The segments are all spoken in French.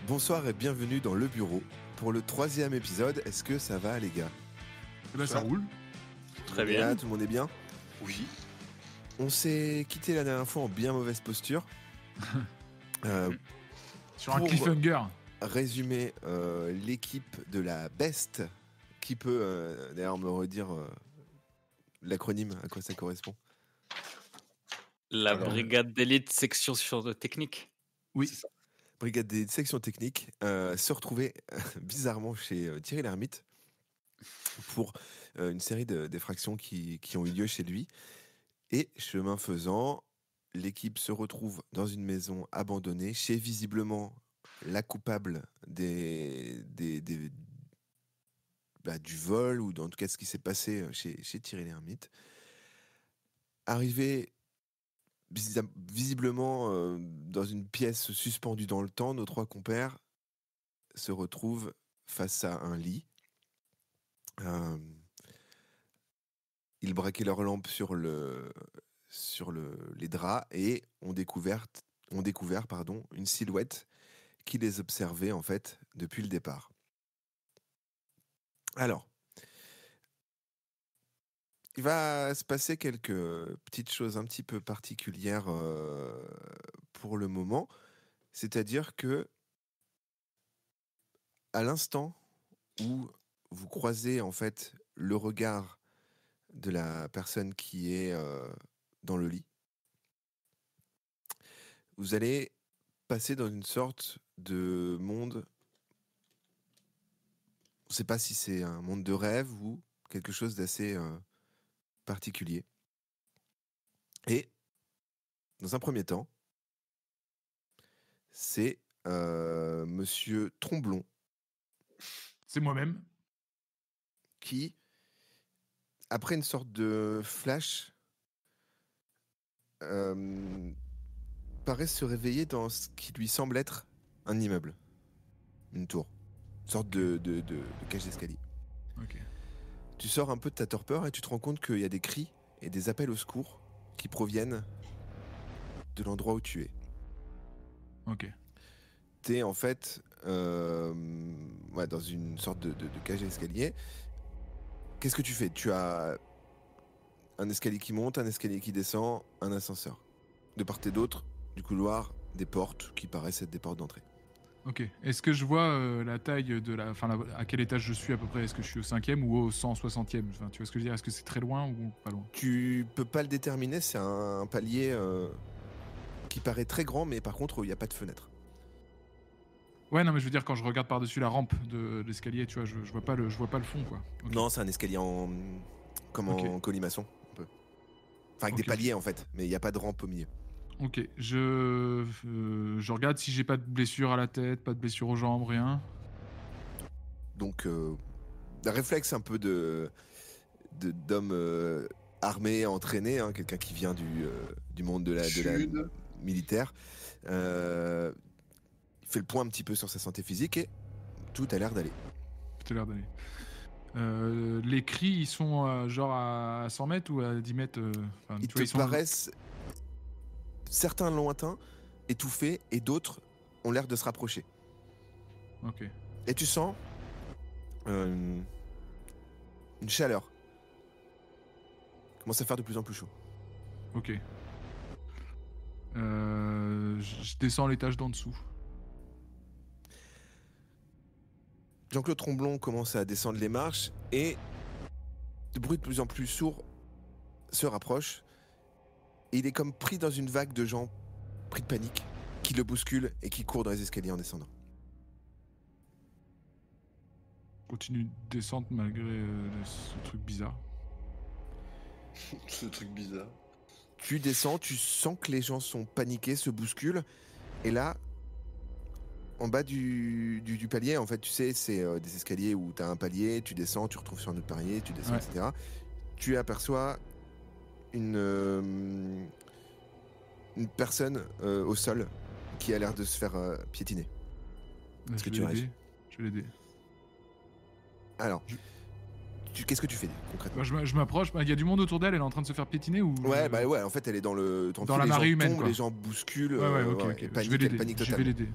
Bonsoir et bienvenue dans Le Bureau. Pour le 3e épisode, est-ce que ça va les gars? Eh ben ça roule. Très bien. Tout le monde est bien? Oui. On s'est quitté la dernière fois en bien mauvaise posture. Sur un cliffhanger. Résumer l'équipe de la BEST, qui peut d'ailleurs me redire l'acronyme, à quoi ça correspond? La brigade d'élite section sur technique. Oui. C'est ça. Brigade des sections techniques se retrouvait bizarrement chez Thierry Lhermitte pour une série d'effractions qui ont eu lieu chez lui. Et chemin faisant, l'équipe se retrouve dans une maison abandonnée chez visiblement la coupable du vol, ou en tout cas ce qui s'est passé chez Thierry Lhermitte. Arrivé visiblement dans une pièce suspendue dans le temps, nos 3 compères se retrouvent face à un lit. Ils braquaient leur lampe sur les draps et ont découvert une silhouette qui les observait en fait depuis le départ. Alors, il va se passer quelques petites choses un petit peu particulières pour le moment. C'est-à-dire que à l'instant où vous croisez en fait le regard de la personne qui est dans le lit, vous allez passer dans une sorte de monde. On ne sait pas si c'est un monde de rêve ou quelque chose d'assez particulier. Et dans un premier temps, c'est Monsieur Tromblon. C'est moi-même. Qui, après une sorte de flash, paraît se réveiller dans ce qui lui semble être un immeuble, une tour, une sorte de cage d'escalier. Ok. Tu sors un peu de ta torpeur et tu te rends compte qu'il y a des cris et des appels au secours qui proviennent de l'endroit où tu es. Ok. T'es en fait dans une sorte de cage d'escalier. Qu'est-ce que tu fais? Tu as un escalier qui monte, un escalier qui descend, un ascenseur. De part et d'autre du couloir, des portes qui paraissent être des portes d'entrée. Ok. Est-ce que je vois la taille de la... Enfin, à quel étage je suis à peu près? Est-ce que je suis au 5e ou au 160e? Enfin, tu vois ce que je veux dire? Est-ce que c'est très loin ou pas loin? Tu peux pas le déterminer, c'est un palier qui paraît très grand, mais par contre, il n'y a pas de fenêtre. Ouais, non, mais je veux dire, quand je regarde par-dessus la rampe de l'escalier, tu vois, je vois pas le fond, quoi. Okay. Non, c'est un escalier en colimaçon, un peu. Enfin, avec des paliers, en fait, mais il n'y a pas de rampe au milieu. Ok, je regarde si j'ai pas de blessure à la tête, pas de blessure aux jambes, rien. Donc, un réflexe un peu d'homme armé, entraîné, hein, quelqu'un qui vient du monde de la militaire. Il fait le point un petit peu sur sa santé physique et tout a l'air d'aller. Les cris, ils sont genre à 100 mètres ou à 10 mètres ils te paraissent certains lointains, étouffés, et d'autres ont l'air de se rapprocher. Ok. Et tu sens une chaleur. Il commence à faire de plus en plus chaud. Ok. Je descends l'étage d'en dessous. Jean-Claude Tromblon commence à descendre les marches et le bruit de plus en plus sourd se rapproche. Et il est comme pris dans une vague de gens pris de panique qui le bousculent et qui courent dans les escaliers en descendant. Continue de descendre malgré ce truc bizarre. Tu descends, tu sens que les gens sont paniqués, se bousculent. Et là, en bas du palier, en fait, tu sais, c'est des escaliers où tu as un palier, tu descends, tu retrouves sur un autre palier, tu descends, etc. Tu aperçois une personne au sol qui a l'air de se faire piétiner. Est-ce que tu réagis? Je vais l'aider. Alors, qu'est-ce que tu fais concrètement? Je m'approche, il y a du monde autour d'elle, elle est en train de se faire piétiner ou... Ouais, en fait elle est dans la marée humaine, tombent, les gens bousculent, okay. panique, je vais l'aider.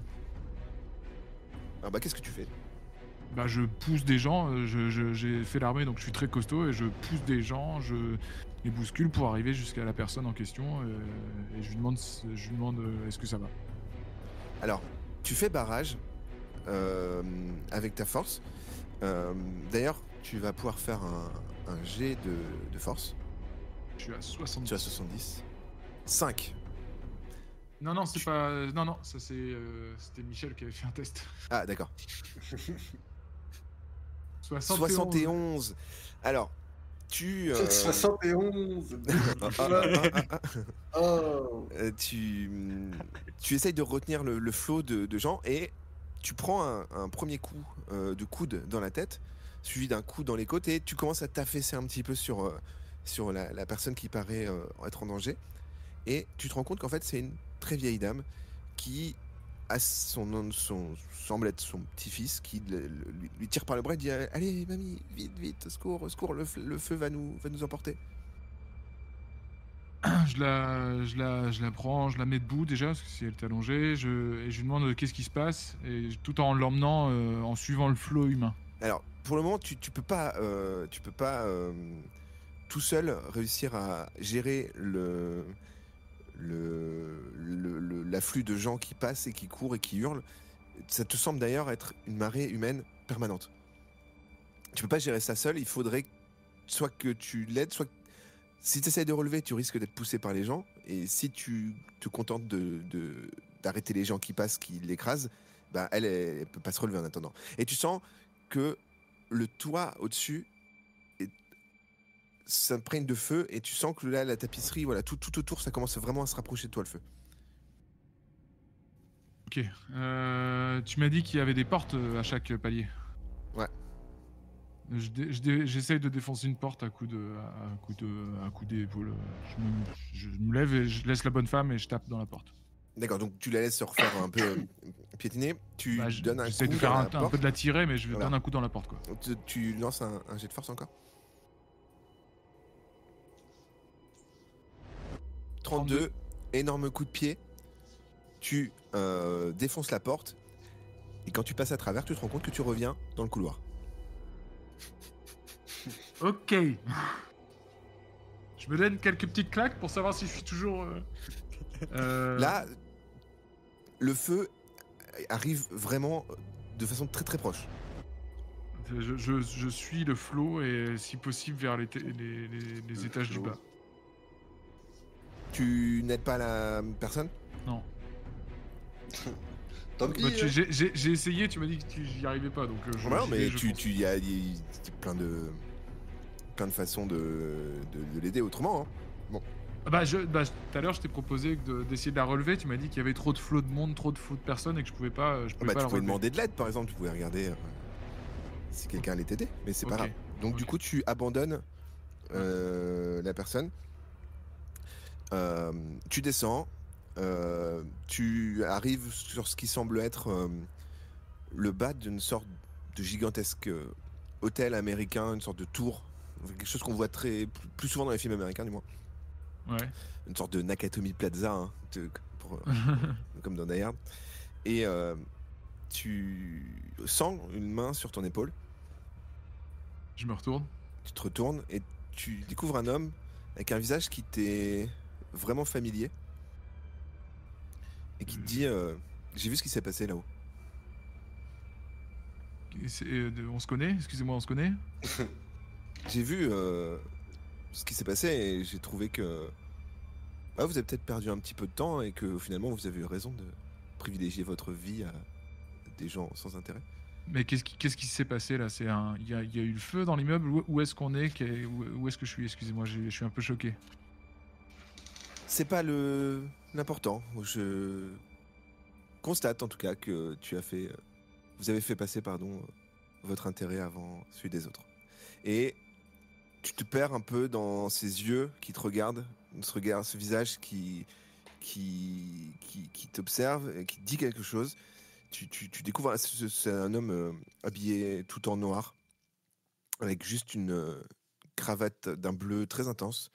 Ah bah qu'est-ce que tu fais? Bah, je pousse des gens, j'ai fait l'armée, donc je suis très costaud et je pousse des gens, je les bouscule pour arriver jusqu'à la personne en question, et je lui demande est-ce que ça va? Alors, tu fais barrage avec ta force. D'ailleurs, tu vas pouvoir faire un jet de force. Je suis à 70. Tu as 70. 5. Non, c'est pas. Non, ça c'était Michel qui avait fait un test. Ah, d'accord. 71. 71. Alors, tu... 71. Oh. Tu essayes de retenir le flot de gens et tu prends un premier coup de coude dans la tête, suivi d'un coup dans les côtes, et tu commences à t'affaisser un petit peu sur la personne qui paraît être en danger. Et tu te rends compte qu'en fait, c'est une très vieille dame qui a semble être son petit-fils, qui lui tire par le bras et dit « Allez, mamie, vite, secours, le feu va nous emporter. » Je la prends, je la mets debout déjà, parce que si elle est allongée, et je lui demande qu'est-ce qui se passe, et tout en l'emmenant en suivant le flot humain. Alors, pour le moment, tu peux pas tout seul réussir à gérer l'afflux de gens qui passent et qui courent et qui hurlent. Ça te semble d'ailleurs être une marée humaine permanente. Tu peux pas gérer ça seul, il faudrait soit que tu l'aides, soit que si tu essaies de relever, tu risques d'être poussé par les gens, et si tu te contentes d'arrêter les gens qui passent, qui l'écrasent, bah elle peut pas se relever en attendant. Et tu sens que le toit au-dessus s'imprègne de feu, et tu sens que là, la tapisserie, voilà, tout autour, ça commence vraiment à se rapprocher de toi, le feu. Ok. Tu m'as dit qu'il y avait des portes à chaque palier. Ouais. J'essaye de défoncer une porte à coup d'épaule. Je me lève et je laisse la bonne femme et je tape dans la porte. D'accord, donc tu la laisses se refaire un peu piétiner. Tu donnes un coup j'essaie de faire dans la un porte. peu de la tirer, mais je Voilà. donne un coup dans la porte, quoi. Tu lances un jet de force encore. 32, énorme coup de pied. Tu défonces la porte, et quand tu passes à travers, tu te rends compte que tu reviens dans le couloir. Ok. Je me donne quelques petites claques pour savoir si je suis toujours... Là, le feu arrive vraiment de façon très très proche. Je suis le flot et si possible vers les étages du bas. Tu n'aides pas la personne? Non. Tant pis. J'ai essayé, tu m'as dit que j'y arrivais pas, donc Non, mais je fonce. il y a plein de façons de l'aider autrement. Hein. Bon. Tout à l'heure, je t'ai proposé d'essayer de la relever. Tu m'as dit qu'il y avait trop de flot de monde, trop de flot de personnes et que je pouvais pas. Tu pouvais demander de l'aide, par exemple. Tu pouvais regarder si quelqu'un allait t'aider, mais c'est pas grave. Donc du coup, tu abandonnes la personne. Tu descends. Tu arrives sur ce qui semble être le bas d'une sorte de gigantesque hôtel américain, une sorte de tour, quelque chose qu'on voit plus souvent dans les films américains, du moins. Ouais. Une sorte de Nakatomi Plaza, hein, comme dans Die Hard. Et tu sens une main sur ton épaule. Je me retourne. Tu te retournes et tu découvres un homme avec un visage qui t'est vraiment familier et qui te dit j'ai vu ce qui s'est passé là-haut. On se connaît? Excusez-moi, on se connaît? J'ai vu ce qui s'est passé et j'ai trouvé que vous avez peut-être perdu un petit peu de temps et que finalement vous avez eu raison de privilégier votre vie à des gens sans intérêt. Mais qu'est-ce qui s'est passé là? Il y a eu le feu dans l'immeuble? Où est-ce qu'on est? Où est-ce que je suis? Excusez-moi, je suis un peu choqué. C'est pas l'important. Je constate en tout cas que vous avez fait passer votre intérêt avant celui des autres. Et tu te perds un peu dans ces yeux qui te regardent, ce visage qui t'observe et qui te dit quelque chose. Tu découvres, c'est un homme habillé tout en noir, avec juste une cravate d'un bleu très intense.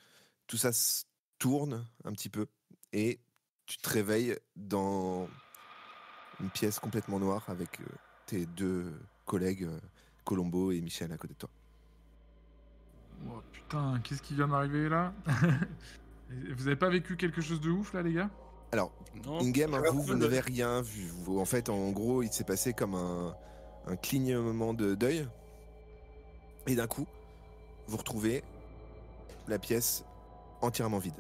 Tout ça se tourne un petit peu et tu te réveilles dans une pièce complètement noire avec tes 2 collègues, Colombo et Michel, à côté de toi. Oh putain, qu'est-ce qui vient d'arriver là? Vous avez pas vécu quelque chose de ouf là, les gars? Alors, Non, in-game, pas vous personne. n'avez rien vu. En fait, en gros, il s'est passé comme un clignement d'œil. Et d'un coup, vous retrouvez la pièce entièrement vide.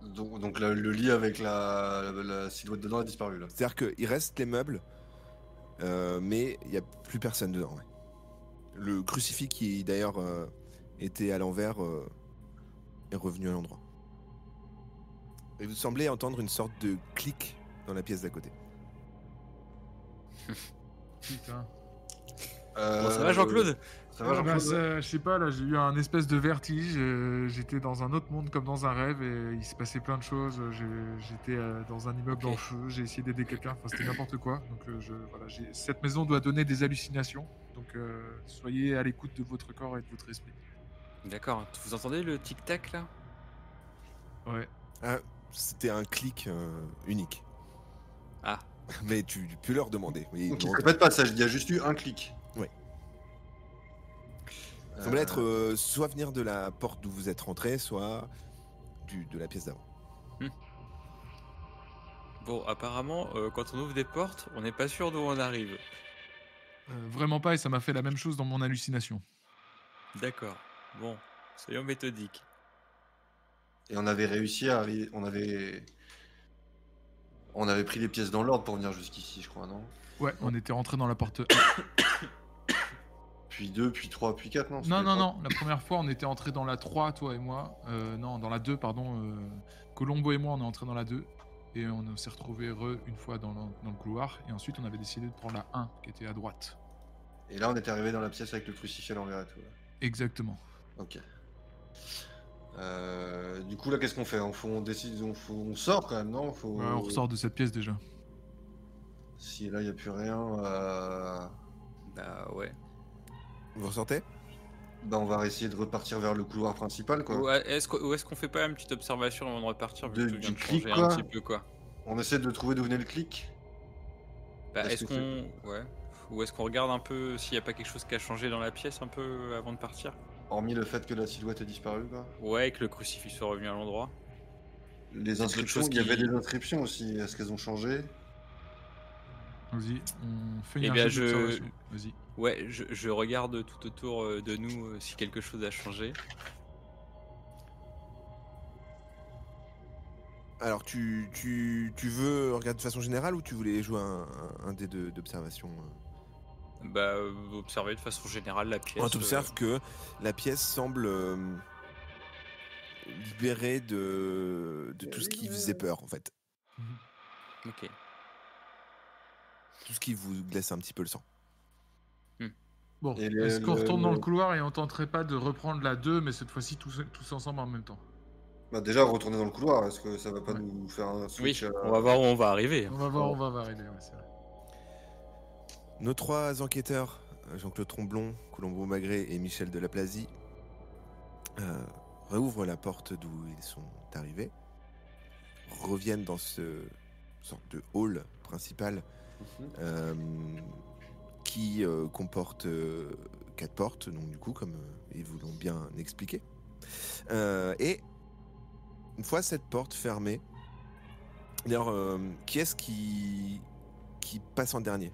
Donc le lit avec la silhouette dedans a disparu là. C'est-à-dire qu'il reste les meubles, mais il n'y a plus personne dedans. Ouais. Le crucifix qui, d'ailleurs, était à l'envers, est revenu à l'endroit. Et vous semblez entendre une sorte de clic dans la pièce d'à côté. Putain. Bon, ça va, Jean-Claude? Ça va, Ah, Jean-Claude? je sais pas, là, j'ai eu un espèce de vertige. J'étais dans un autre monde comme dans un rêve et il s'est passé plein de choses. J'étais dans un immeuble Ok. en feu, j'ai essayé d'aider quelqu'un, enfin, c'était n'importe quoi. Donc, voilà, cette maison doit donner des hallucinations. Donc, soyez à l'écoute de votre corps et de votre esprit. D'accord. Vous entendez le tic-tac là? Ouais. Ah, c'était un clic unique. Ah, Mais tu peux leur demander. Oui, Donc il non, ne répète pas ça, il y a juste eu un clic. Ouais. Ça semblait être soit venir de la porte d'où vous êtes rentré, soit de la pièce d'avant. bon, apparemment, quand on ouvre des portes, on n'est pas sûr d'où on arrive. Vraiment pas, et ça m'a fait la même chose dans mon hallucination. D'accord. Bon, soyons méthodiques. Et on avait réussi à arriver. On avait pris les pièces dans l'ordre pour venir jusqu'ici, je crois, non? Ouais, on était rentré dans la porte. Puis 2, puis 3, puis 4, non? Non, C'était non, pas- non, la première fois, on était entré dans la 3, toi et moi. Non, dans la 2, pardon. Colombo et moi, on est entré dans la 2. Et on s'est retrouvés une fois dans le couloir. Et ensuite, on avait décidé de prendre la 1, qui était à droite. Et là, on était arrivé dans la pièce avec le crucifix à l'envers et tout. Là. Exactement. Ok. Du coup, là, qu'est-ce qu'on fait? On décide, on sort quand même, non? Ouais, on ressort de cette pièce déjà. Si là, il n'y a plus rien, Bah ouais. Vous ressortez? bah, on va essayer de repartir vers le couloir principal, quoi. Ou est-ce qu'on fait pas une petite observation avant de repartir vu que tout vient Du de changer clic, un quoi. petit peu quoi? On essaie de trouver d'où venait le clic. Bah Est-ce est-ce qu'on ouais. Ou est-ce qu'on regarde un peu s'il n'y a pas quelque chose qui a changé dans la pièce un peu avant de partir? Hormis le fait que la silhouette ait disparu, quoi. Ouais, que le crucifix soit revenu à l'endroit. Les d'autres inscriptions, choses il y avait qui- des inscriptions aussi. Est-ce qu'elles ont changé? Vas-y, on fait Eh un bien, jet d'observation. Vas-y. Ouais, je regarde tout autour de nous si quelque chose a changé. Alors, tu veux regarder de façon générale ou tu voulais jouer un dé d'observation Bah, observer de façon générale la pièce. Tu observes que la pièce semble libérée de tout ce qui faisait peur, en fait. Ok. Tout ce qui vous glace un petit peu le sang. Bon, Et est-ce qu'on retourne dans le couloir et on tenterait pas de reprendre la 2, mais cette fois-ci tous ensemble en même temps? Bah déjà, retourner dans le couloir, est-ce que ça va pas Ouais. nous faire un Oui, switch on va voir où on va arriver. On va voir, on va arriver, ouais, c'est vrai. Nos 3 enquêteurs, Jean-Claude Tromblon, Colombo Magré et Michel Delaplasie, réouvrent la porte d'où ils sont arrivés, reviennent dans ce sorte de hall principal qui comporte 4 portes, donc du coup, comme ils vous l'ont bien expliqué. Et une fois cette porte fermée, d'ailleurs, qui est-ce qui passe en dernier?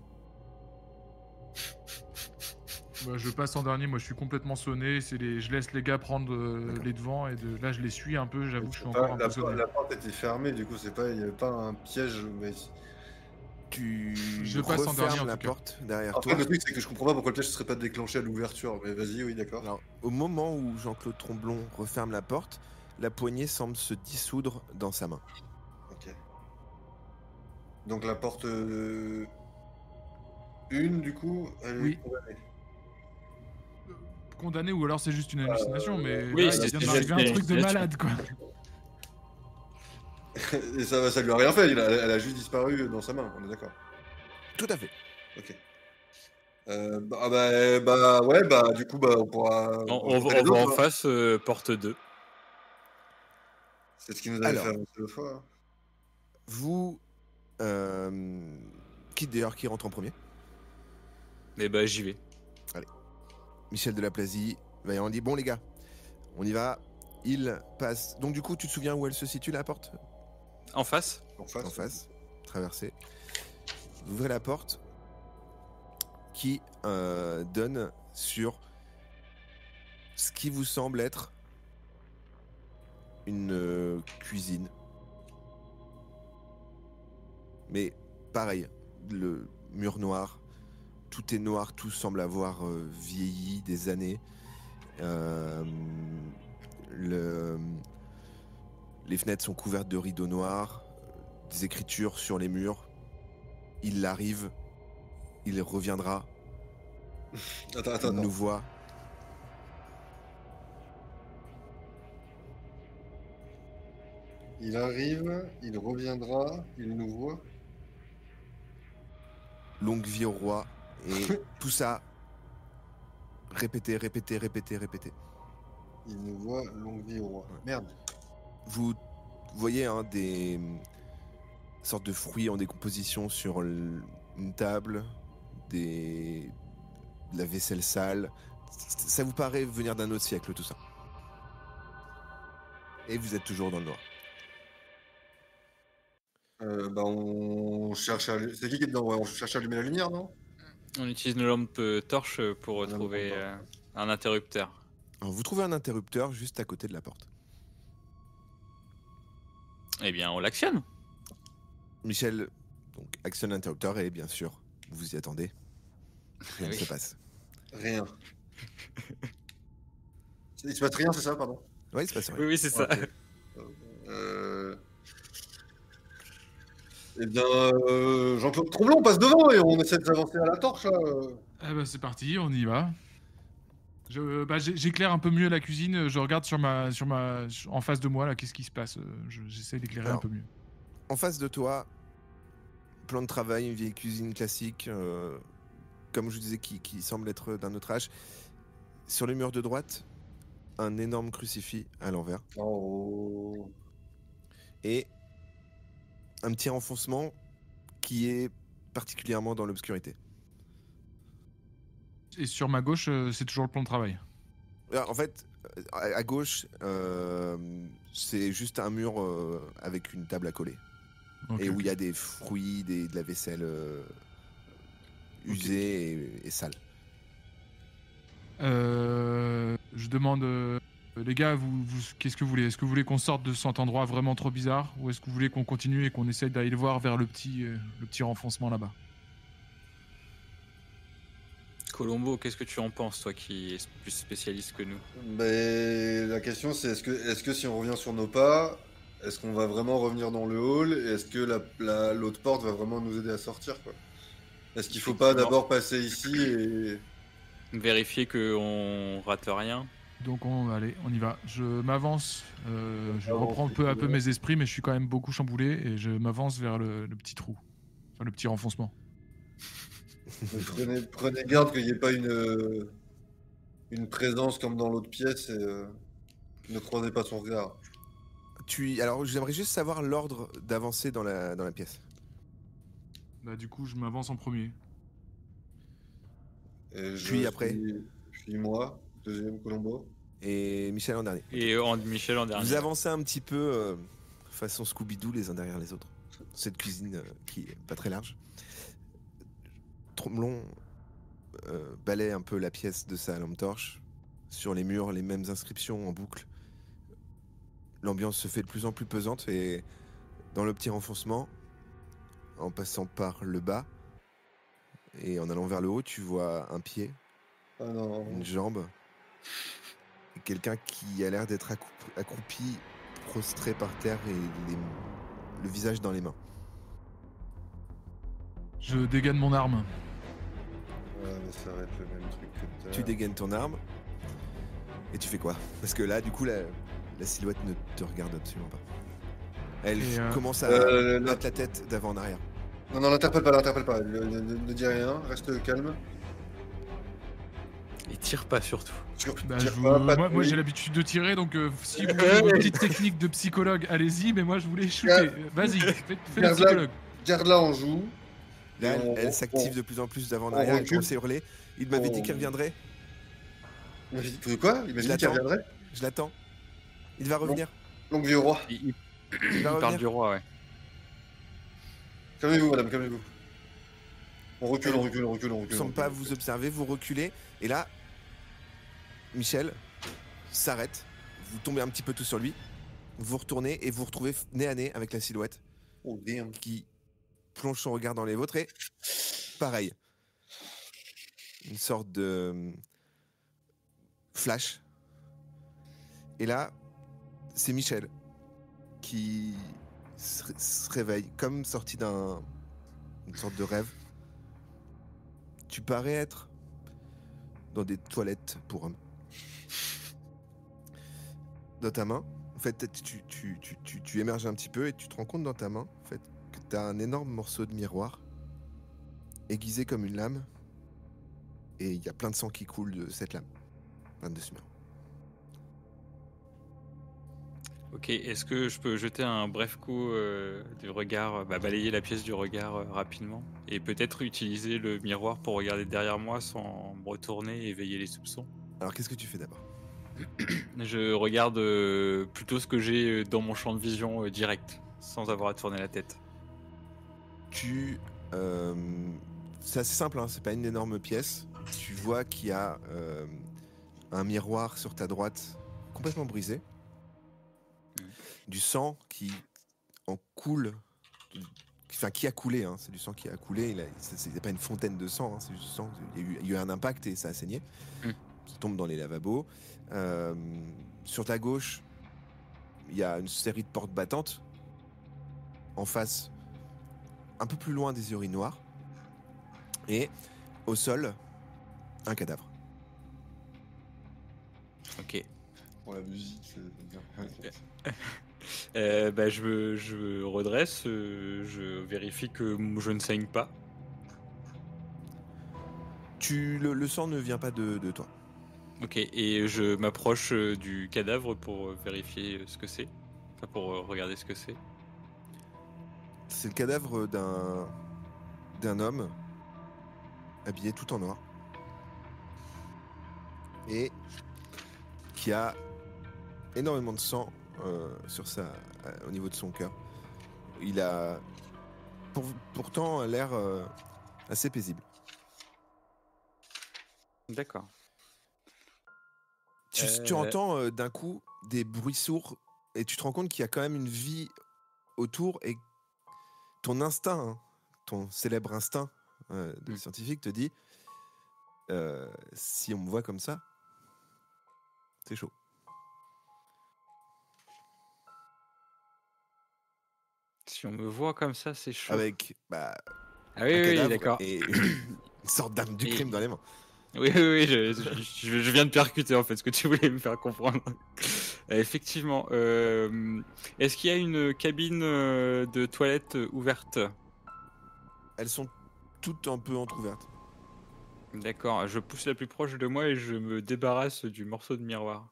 Bah, je passe en dernier, moi je suis complètement sonné. Je laisse les gars prendre D'accord. les devants et là je les suis un peu, j'avoue que je suis Pas- encore un peu sonné. la porte était fermée, du coup, c'est pas, il n'y avait pas un piège. Mais... Tu Je passe en dernier, refermes en la tout cas. porte derrière Après, toi. le truc, c'est que je comprends pas pourquoi le piège ne serait pas déclenché à l'ouverture. Mais vas-y, oui, d'accord. Alors, au moment où Jean-Claude Tromblon referme la porte, la poignée semble se dissoudre dans sa main. Ok. Donc la porte 1, du coup, elle Oui. est condamnée. Condamné ou alors c'est juste une hallucination, mais oui, là, c'est il vient une d'arriver un truc de hallucination. malade, quoi. Et ça lui a rien fait, elle a juste disparu dans sa main, on est d'accord. Tout à fait. Ok. Ouais, du coup, on pourra. On rencontrer les va en autres, hein. face, porte 2. C'est ce qui nous avait Alors. fait avancer l'autre fois. Hein. Vous... qui d'ailleurs qui rentre en premier? Mais bah j'y vais. Michel Delaplasie, on dit bon les gars, on y va. Il passe. Donc du coup, tu te souviens où elle se situe la porte? En face. En face, traversée. Vous ouvrez la porte qui donne sur ce qui vous semble être une cuisine. Mais pareil, le mur noir, tout est noir, tout semble avoir vieilli des années. Les fenêtres sont couvertes de rideaux noirs, des écritures sur les murs. Il arrive, il reviendra. Attends. Nous voit. Il arrive, il reviendra, il nous voit. Longue vie au roi. Et tout ça, répétez. Il nous voit, longue vie au roi. Merde. Vous voyez des sortes de fruits en décomposition sur une table, de la vaisselle sale. Ça vous paraît venir d'un autre siècle, tout ça. Et vous êtes toujours dans le noir. On cherche à... C'est qui est dedans? Ouais, on cherche à allumer la lumière, non? On utilise nos lampes torches pour retrouver un interrupteur. Alors, vous trouvez un interrupteur juste à côté de la porte. Eh bien, on l'actionne. Michel donc, actionne l'interrupteur et bien sûr, vous y attendez. Rien ne se passe. Rien. Il se passe rien, c'est ça, pardon? Oui, il se passe rien. Oui, c'est ça. Okay. Eh bien, Jean-Claude Tromblon passe devant et on essaie de s'avancer à la torche, là. Eh ben, c'est parti, on y va. J'éclaire un peu mieux la cuisine, je regarde en face de moi, là, qu'est-ce qui se passe. J'essaie d'éclairer un peu mieux. En face de toi, plan de travail, une vieille cuisine classique, comme je vous disais, qui semble être d'un autre âge. Sur le mur de droite, un énorme crucifix à l'envers. Oh. Et un petit renfoncement qui est particulièrement dans l'obscurité. Et sur ma gauche, c'est toujours le plan de travail. En fait, à gauche, c'est juste un mur avec une table à coller. Okay. Et où il y a des fruits, de la vaisselle usée et sale. Je demande, les gars, vous qu'est-ce que vous voulez? Est-ce que vous voulez qu'on sorte de cet endroit vraiment trop bizarre? Ou est-ce que vous voulez qu'on continue et qu'on essaye d'aller le voir vers le petit renfoncement là-bas? Colombo, qu'est-ce que tu en penses, toi qui es plus spécialiste que nous? Mais la question c'est est-ce que si on revient sur nos pas, est-ce qu'on va vraiment revenir dans le hall et est-ce que l'autre porte va vraiment nous aider à sortir, quoi? Est-ce qu'il faut pas d'abord passer ici et vérifier qu'on rate rien? Donc allez, on y va. Je m'avance, je reprends peu à peu mes esprits, mais je suis quand même beaucoup chamboulé et je m'avance vers le petit trou, enfin le petit renfoncement. Prenez garde qu'il n'y ait pas une présence comme dans l'autre pièce et ne croisez pas son regard. Alors j'aimerais juste savoir l'ordre d'avancer dans la pièce. Bah du coup je m'avance en premier. Puis après Puis moi, deuxième Colombo. Et Michel en dernier. Et Michel en dernier. Vous avancez un petit peu façon Scooby-Doo les uns derrière les autres. Cette cuisine qui est pas très large. Tromblon balaie un peu la pièce de sa lampe torche. Sur les murs, les mêmes inscriptions en boucle. L'ambiance se fait de plus en plus pesante et dans le petit renfoncement, en passant par le bas et en allant vers le haut, tu vois un pied, une jambe, et quelqu'un qui a l'air d'être accroupi, prostré par terre et le visage dans les mains. Je dégaine mon arme. Ouais, mais ça va être le même truc que tout à l'heure. Tu dégaines ton arme et tu fais quoi? Parce que là, du coup, la silhouette ne te regarde absolument pas. Elle commence à mettre la tête d'avant en arrière. Non, l'interpelle pas. Ne dis rien, reste calme. Et tire pas surtout. Moi j'ai l'habitude de tirer, donc si vous voulez une petite technique de psychologue, allez-y, mais moi je voulais shooter. Vas-y, fais le psychologue. Garde-la en joue. Là, Et elle s'active de plus en plus d'avant en arrière, elle recule. commence à hurler. Il m'avait dit On- qu'il reviendrait. Il m'a dit quoi? Il m'a Je dit qu'il l'attends. reviendrait? Je l'attends. Il va revenir. Longue vie au roi. Il Il va parle revenir. du roi, ouais. Calmez-vous, madame, calmez-vous. On recule, Elle on recule, on recule, on ne recule. semble pas vous observer, vous reculez. Et là, Michel s'arrête. Vous tombez un petit peu tout sur lui. Vous retournez et vous retrouvez nez à nez avec la silhouette Oh damn. qui plonge son regard dans les vôtres. Et pareil. Une sorte de flash. Et là, c'est Michel qui se réveille comme sorti d'une sorte de rêve. Tu parais être dans des toilettes pour hommes. Dans ta main, en fait, tu émerges un petit peu et tu te rends compte dans ta main, en fait, que tu as un énorme morceau de miroir aiguisé comme une lame et il y a plein de sang qui coule de cette lame. De ce miroir. Ok, est-ce que je peux jeter un bref coup du regard, balayer la pièce du regard rapidement et peut-être utiliser le miroir pour regarder derrière moi sans me retourner et éveiller les soupçons? Alors, qu'est-ce que tu fais d'abord? Je regarde plutôt ce que j'ai dans mon champ de vision direct, sans avoir à tourner la tête. C'est assez simple, hein, c'est pas une énorme pièce. Tu vois qu'il y a un miroir sur ta droite complètement brisé. Du sang qui en coule, enfin qui a coulé, hein, c'est du sang qui a coulé. C'est pas une fontaine de sang, hein, c'est du sang. Il y a eu un impact et ça a saigné. Qui tombe dans les lavabos. Sur ta gauche, il y a une série de portes battantes. En face, un peu plus loin des urinoirs. Et au sol, un cadavre. Ok. Pour la musique, c'est bien. Je redresse, je vérifie que je ne saigne pas. Le sang ne vient pas de toi. Ok, et je m'approche du cadavre pour vérifier ce que c'est. Enfin, pour regarder ce que c'est. C'est le cadavre d'un homme habillé tout en noir et qui a énormément de sang au niveau de son cœur. Il a pourtant l'air assez paisible. D'accord. Tu entends d'un coup des bruits sourds et tu te rends compte qu'il y a quand même une vie autour et ton instinct, hein, ton célèbre instinct de scientifique te dit si on me voit comme ça, c'est chaud. Si on me voit comme ça, c'est chaud. Avec ah un oui, cadavre d'accord. et une sorte d'arme du crime dans les mains. Oui, je viens de percuter en fait ce que tu voulais me faire comprendre. Effectivement. Est-ce qu'il y a une cabine de toilette ouverte? Elles sont toutes un peu entrouvertes. D'accord, je pousse la plus proche de moi et je me débarrasse du morceau de miroir.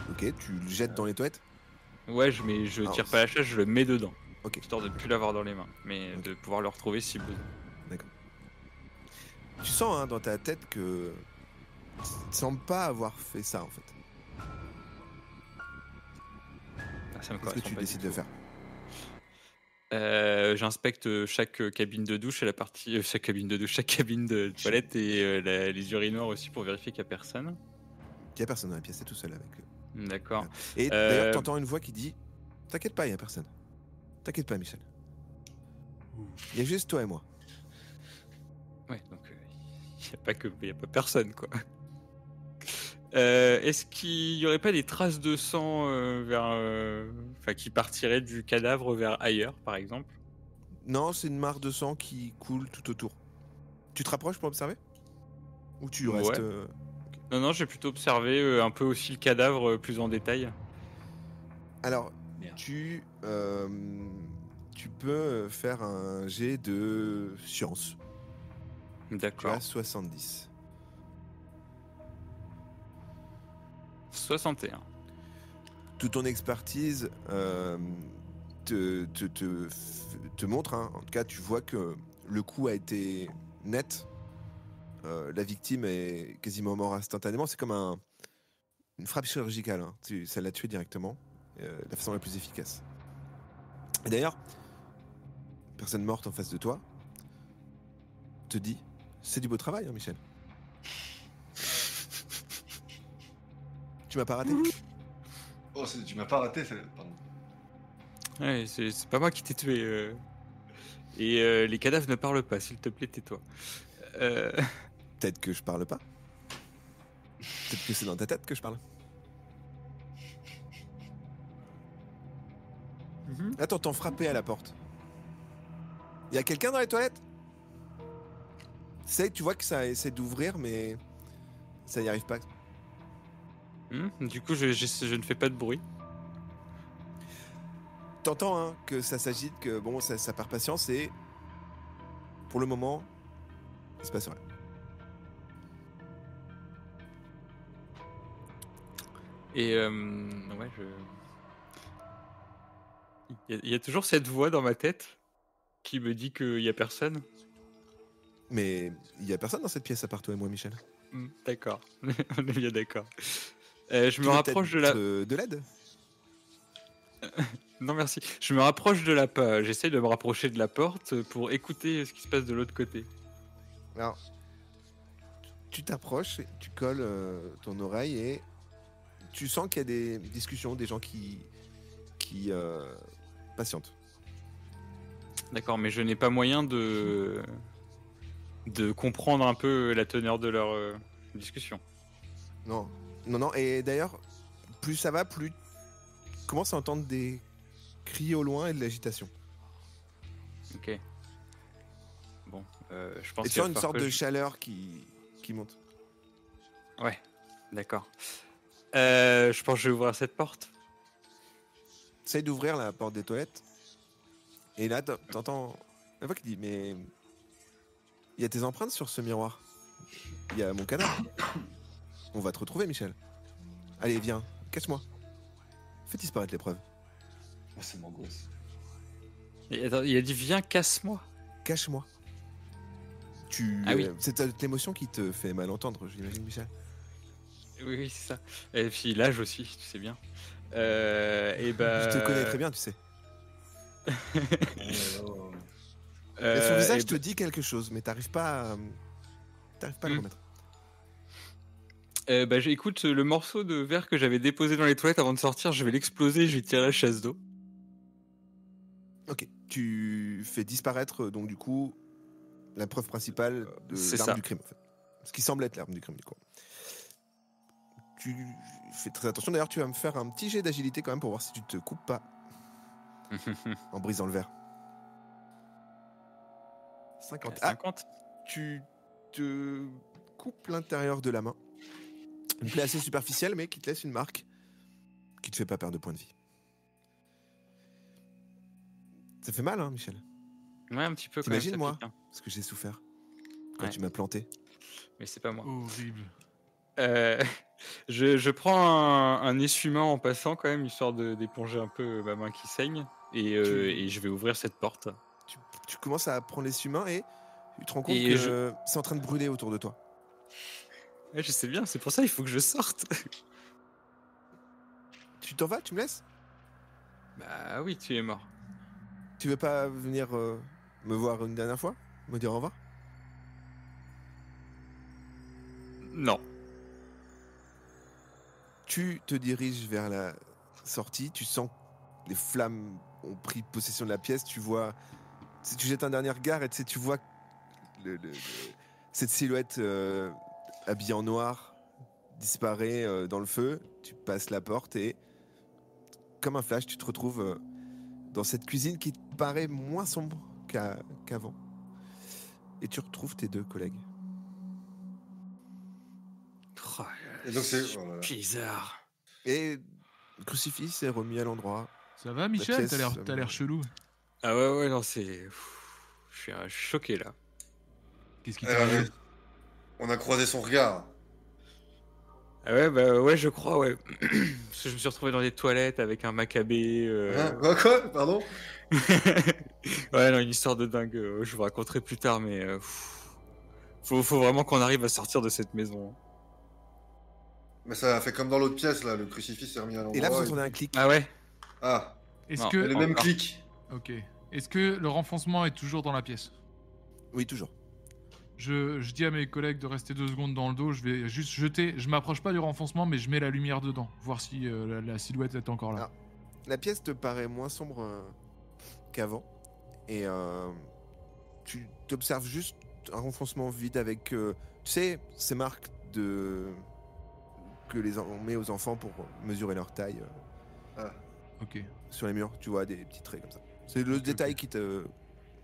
Ok, tu le jettes dans les toilettes. Ouais, je tire pas la chasse, je le mets dedans. Ok. Histoire de ne plus l'avoir dans les mains, mais de pouvoir le retrouver si besoin. D'accord. Tu sens hein, dans ta tête que tu ne sembles pas avoir fait ça en fait. Ça me Qu'est-ce que tu pas décides du de tout. faire? J'inspecte chaque cabine de douche et chaque cabine de toilette et les urinoirs aussi pour vérifier qu'il n'y a personne. Il n'y a personne dans la pièce, c'est tout seul avec eux. D'accord. Et d'ailleurs, tu entends une voix qui dit t'inquiète pas, il n'y a personne. T'inquiète pas, Michel. Il y a juste toi et moi. Ouais, donc il n'y a pas personne quoi. Est-ce qu'il n'y aurait pas des traces de sang qui partiraient du cadavre vers ailleurs, par exemple? Non, c'est une mare de sang qui coule tout autour. Tu te rapproches pour observer? Ou tu restes... Ouais. Non, j'ai plutôt observé un peu aussi le cadavre plus en détail. Alors, tu peux faire un jet de science. Tu D'accord. as 70. 61. Toute ton expertise te montre, hein. En tout cas, tu vois que le coup a été net. La victime est quasiment morte instantanément. C'est comme une frappe chirurgicale, hein. Ça l'a tué directement, la façon la plus efficace. Et d'ailleurs, personne morte en face de toi te dit, c'est du beau travail, hein, Michel. Tu m'as pas raté. Oh, tu m'as pas raté, pardon. Ouais, c'est pas moi qui t'ai tué. Et les cadavres ne parlent pas, s'il te plaît, tais-toi. Peut-être que je parle pas. Peut-être que c'est dans ta tête que je parle. Là, t'entends frapper à la porte. Il y a quelqu'un dans les toilettes? Tu vois que ça essaie d'ouvrir, mais ça n'y arrive pas. Du coup, je ne fais pas de bruit. T'entends, hein, que ça s'agite, que bon, ça perd patience et pour le moment, il se passe rien. Et ouais, il y a toujours cette voix dans ma tête qui me dit qu'il y a personne. Mais il y a personne dans cette pièce à part toi et moi, Michel. D'accord, on est bien d'accord. Je Tu me veux rapproche de l'aide. Non merci. Je me rapproche de j'essaie de me rapprocher de la porte pour écouter ce qui se passe de l'autre côté. Alors, tu t'approches, tu colles ton oreille et tu sens qu'il y a des discussions, des gens qui patientent. D'accord, mais je n'ai pas moyen de comprendre un peu la teneur de leur discussion. Non. Et d'ailleurs, plus ça va, plus tu commences à entendre des cris au loin et de l'agitation. Ok. Bon, je pense Et tu sens une sorte de chaleur qui monte. Ouais, d'accord. Je pense que je vais ouvrir cette porte. Essaye d'ouvrir la porte des toilettes. Et là, t'entends la voix qui dit, mais il y a tes empreintes sur ce miroir. Il y a mon cadavre. On va te retrouver, Michel. Allez, viens, cache-moi. Fais disparaître les preuves. Oh, c'est mon gosse. Attends, il a dit viens, casse-moi. Cache-moi. Oui. C'est l'émotion qui te fait mal entendre, j'imagine, Michel. Oui, c'est ça. Et puis l'âge aussi, tu sais bien. Et bah... Je te connais très bien, tu sais. Et son visage te dit quelque chose, mais t'arrives pas à le remettre. Écoute, le morceau de verre que j'avais déposé dans les toilettes avant de sortir, je vais l'exploser, je vais tirer la chasse d'eau. Ok, tu fais disparaître donc du coup la preuve principale de l'arme du crime en fait. Ce qui semble être l'arme du crime du coup. Tu fais très attention, d'ailleurs tu vas me faire un petit jet d'agilité quand même pour voir si tu te coupes pas en brisant le verre. 50. 50. Tu te coupes l'intérieur de la main. Une plaie assez superficielle mais qui te laisse une marque qui te fait pas perdre de points de vie. Ça fait mal, hein, Michel? Ouais, un petit peu. T'imagines moi ce que j'ai souffert quand tu m'as planté. Mais c'est pas moi. Horrible. Je prends un essuie-main en passant quand même, histoire d'éponger un peu ma main qui saigne. Et je vais ouvrir cette porte. Tu commences à prendre l'essuie-main et tu te rends compte que c'est en train de brûler autour de toi. Ouais, je sais bien, c'est pour ça il faut que je sorte. Tu t'en vas? Tu me laisses? Bah oui, tu es mort. Tu veux pas venir me voir une dernière fois? Me dire au revoir? Non. Tu te diriges vers la sortie, tu sens que les flammes ont pris possession de la pièce, tu vois... Si tu jettes un dernier regard et tu vois cette silhouette habillée en noir disparaît dans le feu, tu passes la porte et comme un flash, tu te retrouves dans cette cuisine qui te paraît moins sombre qu'avant. Et tu retrouves tes deux collègues. Oh, et donc c'est bizarre. Et le crucifix est remis à l'endroit. Ça va, Michel? T'as l'air chelou. Ah ouais, non, c'est... Je suis choqué, là. Qu'est-ce qui t'arrive? on a croisé son regard. Ah ouais, bah ouais, je crois, ouais. Parce que je me suis retrouvé dans des toilettes avec un macabé. Quoi? Pardon? Ouais, non, une histoire de dingue. Je vous raconterai plus tard, mais faut vraiment qu'on arrive à sortir de cette maison. Mais ça a fait comme dans l'autre pièce, là. Le crucifix s'est remis à l'endroit. Et là, vous entendez un clic. Ah ouais? Ah, Est-ce Non. que... le même Encore. clic. Ok. Est-ce que le renfoncement est toujours dans la pièce? Oui, toujours. Je dis à mes collègues de rester 2 secondes dans le dos, je vais juste jeter, je m'approche pas du renfoncement, mais je mets la lumière dedans, voir si la silhouette est encore là. La pièce te paraît moins sombre qu'avant. Et tu observes juste un renfoncement vide avec, tu sais, ces marques que on met aux enfants pour mesurer leur taille Ok, sur les murs. Tu vois des petits traits comme ça. C'est le Ok, détail ok. qui te...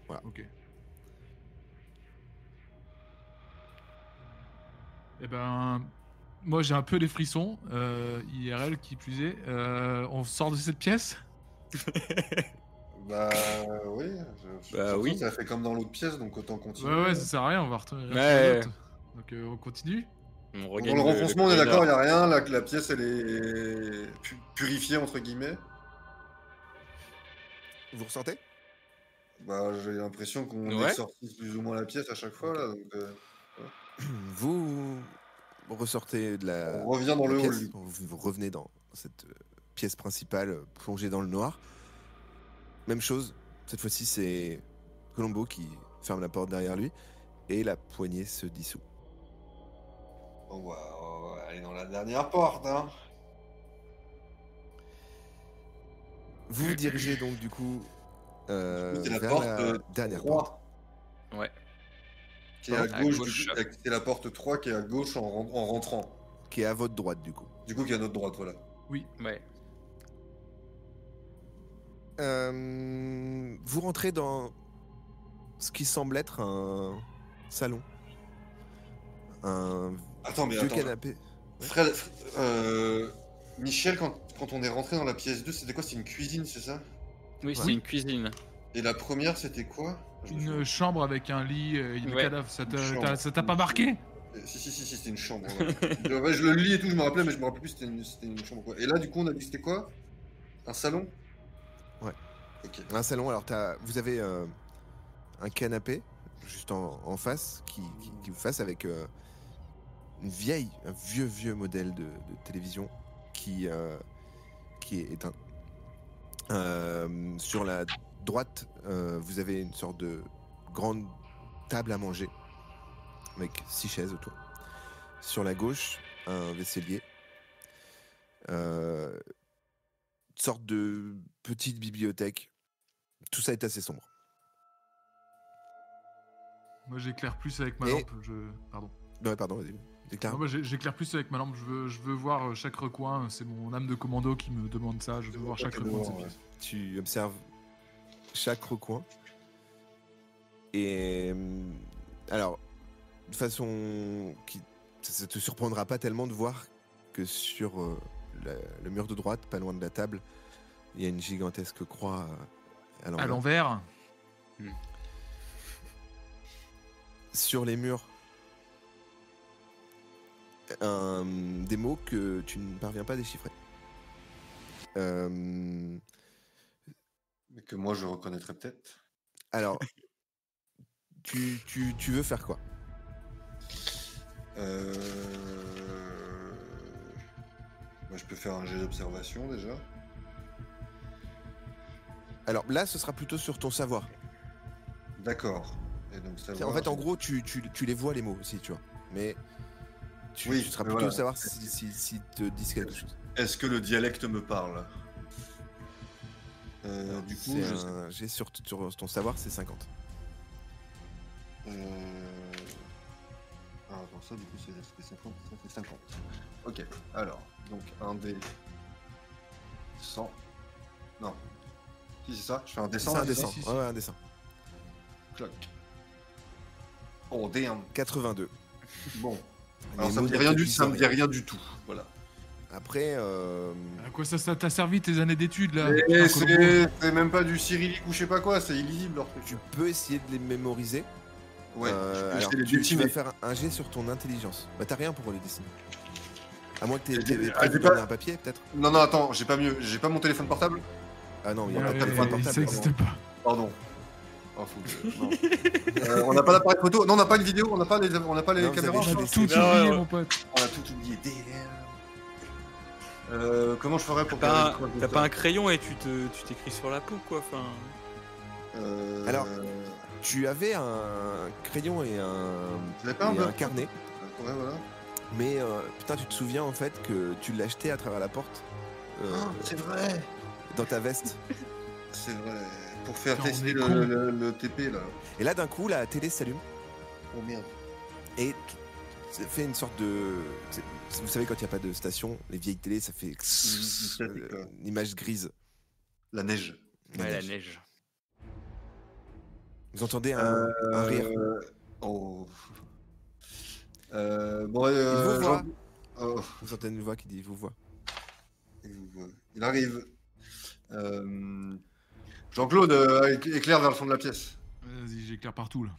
ok. Eh ben, moi j'ai un peu les frissons, IRL qui plus est. On sort de cette pièce? Bah oui. Bah Surtout, oui. ça a fait comme dans l'autre pièce, donc autant continuer. Ouais, ça sert à rien, on va retourner. Ouais. Donc on continue? On Dans regagne le renfoncement, on est d'accord, il corridor. n'y a rien. La pièce, elle est purifiée, entre guillemets. Vous ressentez? Bah, j'ai l'impression qu'on Ouais. exorcise plus ou moins la pièce à chaque fois, là. Donc, Vous ressortez de la... on revient dans la le hall. pièce. Du coup. Vous revenez dans cette pièce principale, plongée dans le noir. Même chose, cette fois-ci c'est Colombo qui ferme la porte derrière lui et la poignée se dissout. On va aller dans la dernière porte, hein. Vous vous dirigez donc du coup C'est la vers porte la dernière porte. 3. Ouais. Qui est à À gauche, gauche. c'est la porte 3 qui est à gauche en rentrant. Qui est à votre droite du coup. Du coup, qui est à notre droite, voilà. Oui. Ouais. Vous rentrez dans ce qui semble être un salon. Un Attends, mais vieux attends. canapé. Fred, Michel, quand on est rentré dans la pièce 2, c'était quoi? C'était une cuisine, c'est ça? Oui, c'est Oui. une cuisine. Et la première, c'était quoi? Je me Une souviens. chambre avec un lit, une Ouais. cadavre, ça Chambre. t'a pas marqué? Si, c'était une chambre. Ouais, je le lis et tout, je me rappelais, mais je me rappelais plus c'était une chambre quoi. Et là, du coup, on a dit c'était quoi? Un salon? Ouais. Ok. Un salon, alors vous avez un canapé juste en face qui vous face avec un vieux modèle de télévision qui est éteint. Sur la droite, vous avez une sorte de grande table à manger avec 6 chaises autour. Sur la gauche, un vaisselier. Une sorte de petite bibliothèque. Tout ça est assez sombre. Moi j'éclaire plus avec ma Et- lampe, Pardon. Non, pardon, vas-y. Déclare. Non, moi j'éclaire plus avec ma lampe, je veux voir chaque recoin, c'est mon âme de commando qui me demande ça, je veux voir chaque recoin de cette pièce. Tu observes chaque recoin. Et alors, de façon qui ça te surprendra pas tellement de voir que sur le mur de droite, pas loin de la table, il y a une gigantesque croix à À l'envers. l'envers? Sur les murs, des mots que tu ne parviens pas à déchiffrer. Mais que moi, je reconnaîtrais peut-être. Alors, tu veux faire quoi? Bah, je peux faire un jet d'observation déjà. Alors là, ce sera plutôt sur ton savoir. D'accord. Et donc, savoir, En fait, en gros, tu les vois les mots aussi, tu vois. Mais tu Oui, seras mais plutôt voilà. savoir si te disent quelque chose. Est-ce que le dialecte me parle? Du coup, C'est un jet sur ton savoir, c'est 50. Ah, attends, ça, du coup, c'est 50. Ça fait 50. Ok, alors, donc un dé 100. Non. Si, c'est ça? Je fais un dé 100. C'est un là, dessin. si, si. Ouais, un dessin. Cloc. Oh, damn. 82. Bon. Les Alors, ça me mots dit ne rien te du disent ça me dit rien. rien du tout. Voilà. Après, À quoi ça t'a servi tes années d'études là? Et Putain, Colombo. c'est même pas du cyrillique ou je sais pas quoi, c'est illisible leur truc. tu peux essayer de les mémoriser. Ouais, je peux alors, essayer de les tu vas dessiner. faire un jet sur ton intelligence. Bah, t'as rien pour les dessiner. À moins que J'ai- t'aies j'ai prévu de pas- donner un papier, peut-être. Non, attends, j'ai pas mieux. J'ai pas mon téléphone portable. Ah non, il y a Ouais, pas de téléphone ça portable. n'existe pas. Pardon. Oh, non. On n'a pas d'appareil photo. Non, on n'a pas une vidéo. On n'a pas les Non, vous caméras. avez On a juste tout des oublié, ouais. mon pote. On a tout oublié. Comment je ferais pour T'as faire une pas un crayon et tu t'écris sur la peau, quoi. Enfin, Alors, tu avais un crayon et J'avais pas un un beurre. carnet, Ouais, voilà. mais putain, tu te souviens en fait que tu l'as jeté à travers la porte C'est vrai. dans ta veste. C'est vrai. Pour faire Putain, on tester est le TP là. Et là, d'un coup, la télé s'allume Oh merde. et ça fait une sorte de. Vous savez, quand il n'y a pas de station, les vieilles télés, ça fait statique, quoi. une image grise. La neige. ouais, la neige. Vous entendez un rire. Oh. Bon, Il vous voit. Oh, Vous entendez une voix qui dit, il vous voit. il arrive. Jean-Claude, éclaire vers le fond de la pièce. Vas-y, j'éclaire partout là.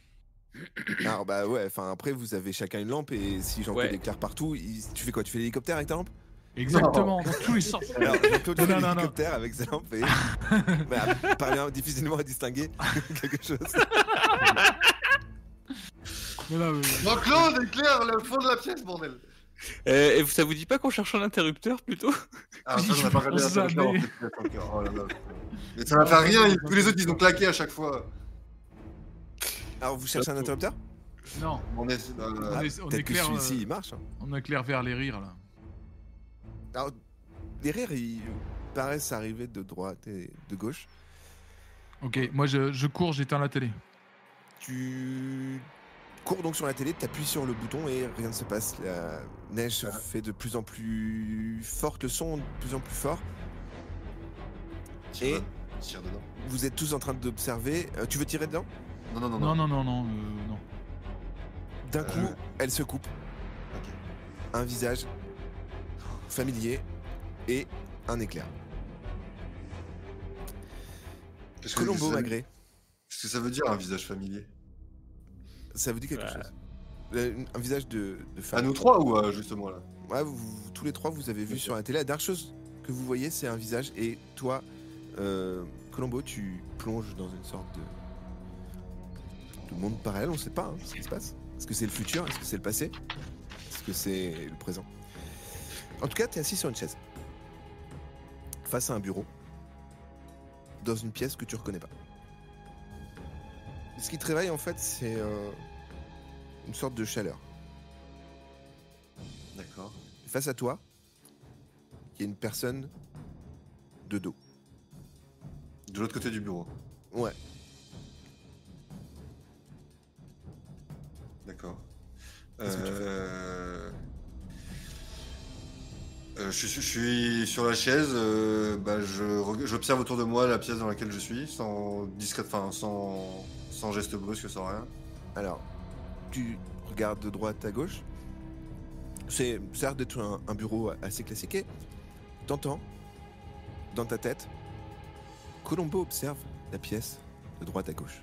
Alors bah ouais, enfin après vous avez chacun une lampe et si Jean-Claude Ouais. éclaire partout, tu fais quoi? Tu fais l'hélicoptère avec ta lampe? Exactement, dans tous les sens. Alors Jean-Claude fait Non. l'hélicoptère avec sa lampe et parvient difficilement à distinguer quelque chose. Non, Jean-Claude, éclaire le fond de la pièce, bordel. Et ça vous dit pas qu'on cherche un interrupteur plutôt? Ah, ça, on n'a pas regardé la Jamais. pièce dans cette pièce encore. Oh là là. Mais ça va faire rien, tous les autres ils ont claqué à chaque fois. Alors vous cherchez un interrupteur? non, On est. on Peut-être que éclaire, celui-ci il marche. Hein. on éclaire vers les rires là. Alors les rires ils paraissent arriver de droite et de gauche. Ok, moi je cours, j'éteins la télé. Tu cours donc sur la télé, t'appuies sur le bouton et rien ne se passe. La neige se fait de plus en plus forte, le son de plus en plus fort. Et Tire dedans. vous êtes tous en train d'observer. Tu veux tirer dedans? Non. D'un coup, elle se coupe. Ok. Un visage familier et un éclair. Qu'est-ce que Colombo ça- Magré, Qu'est-ce que ça veut dire un visage familier? ça vous dit quelque Ouais. chose? Un visage de femme. À nous trois ou justement là? Ouais, tous les trois, vous avez vu sur la télé. La dernière chose que vous voyez, c'est un visage. Et toi, Colombo, tu plonges dans une sorte de monde parallèle. On ne sait pas ce qui se passe. Est-ce que c'est le futur? Est-ce que c'est le passé? Est-ce que c'est le présent? En tout cas, tu es assis sur une chaise, face à un bureau, dans une pièce que tu reconnais pas. Ce qui te réveille, en fait, c'est une sorte de chaleur. D'accord. Face à toi, il y a une personne de dos. De l'autre côté du bureau. Ouais. D'accord. Qu'est-ce que tu Je suis sur la chaise, j'observe autour de moi la pièce dans laquelle je suis, sans geste brusque, sans rien. Alors, tu regardes de droite à gauche. Ça a l'air d'être un bureau assez classique. Et t'entends, dans ta tête, Colombo observe la pièce de droite à gauche.